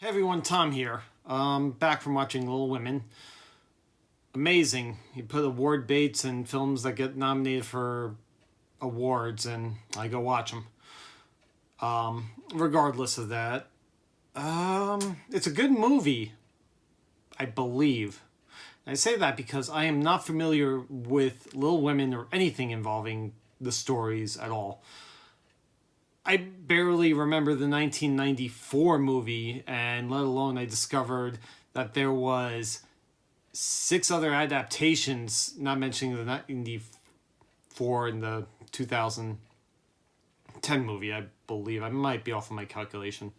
Hey everyone, Tom here. Back from watching Little Women. Amazing. You put award baits in films that get nominated for awards, and I go watch them. Regardless of that, it's a good movie, I believe. I say that because I am not familiar with Little Women or anything involving the stories at all. I barely remember the 1994 movie, and let alone I discovered that there was six other adaptations, not mentioning the 94 and the 2010 movie, I believe. I might be off of my calculation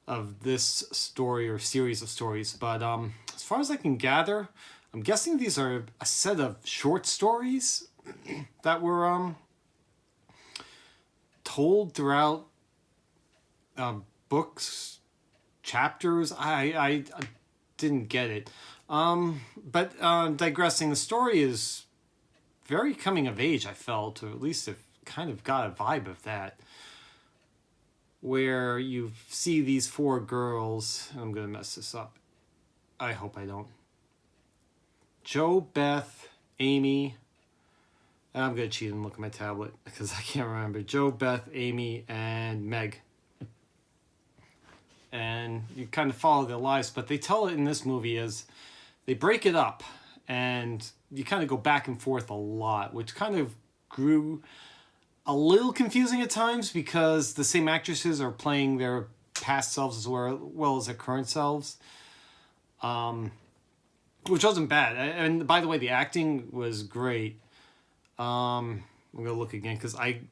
of this story or series of stories. But as far as I can gather, I'm guessing these are a set of short stories that were told throughout books, chapters. I didn't get it. But digressing, the story is very coming of age, I felt, or at least it kind of got a vibe of that. Where you see these four girls, I'm going to mess this up. I hope I don't. Jo, Beth, Amy. I'm going to cheat and look at my tablet because I can't remember. Jo, Beth, Amy, and Meg. And you kind of follow their lives, but they tell it in this movie as they break it up and you kind of go back and forth a lot, which kind of grew a little confusing at times because the same actresses are playing their past selves as well as their current selves, which wasn't bad. And by the way, the acting was great. I'm going to look again because I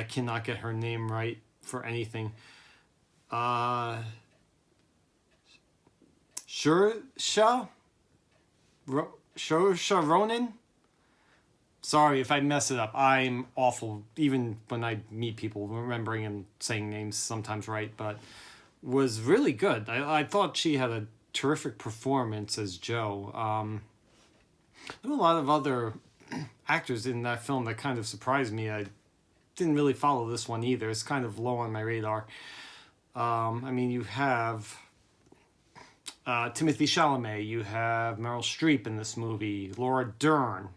cannot get her name right for anything. Saoirse Ronan? Sorry if I mess it up. I'm awful, even when I meet people, remembering and saying names sometimes right, but was really good. I thought she had a terrific performance as Jo. There were a lot of other actors in that film that kind of surprised me. I didn't really follow this one either. It's kind of low on my radar. You have Timothy Chalamet, you have Meryl Streep in this movie, Laura Dern.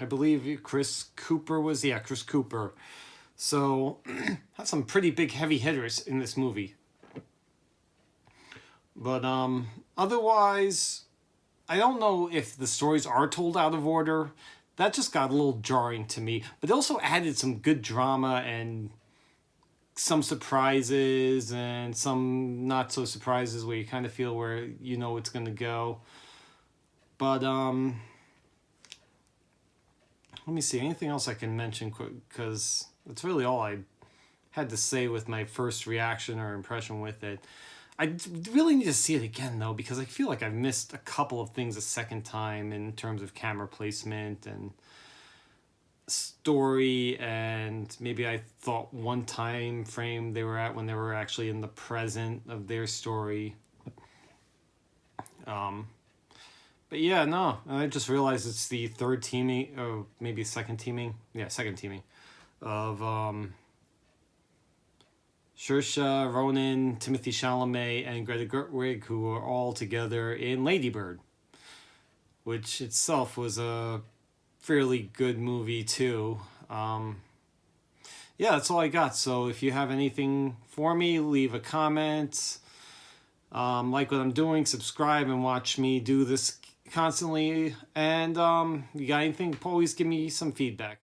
I believe Chris Cooper. So, had some pretty big heavy hitters in this movie. But otherwise, I don't know if the stories are told out of order. That just got a little jarring to me. But they also added some good drama and some surprises and some not so surprises where you kind of feel where you know it's going to go. But let me see, anything else I can mention because that's really all I had to say with my first reaction or impression with it. I really need to see it again, though, because I feel like I've missed a couple of things a second time in terms of camera placement and story, and maybe I thought one time frame they were at when they were actually in the present of their story. But yeah, no, I just realized it's the third teaming, or maybe second teaming. Yeah, second teaming of Saoirse Ronan, Timothy Chalamet, and Greta Gerwig, who are all together in Lady Bird, which itself was a fairly good movie too. Yeah, that's all I got. So if you have anything for me, leave a comment. Like what I'm doing, subscribe and watch me do this constantly. And you got anything, always give me some feedback.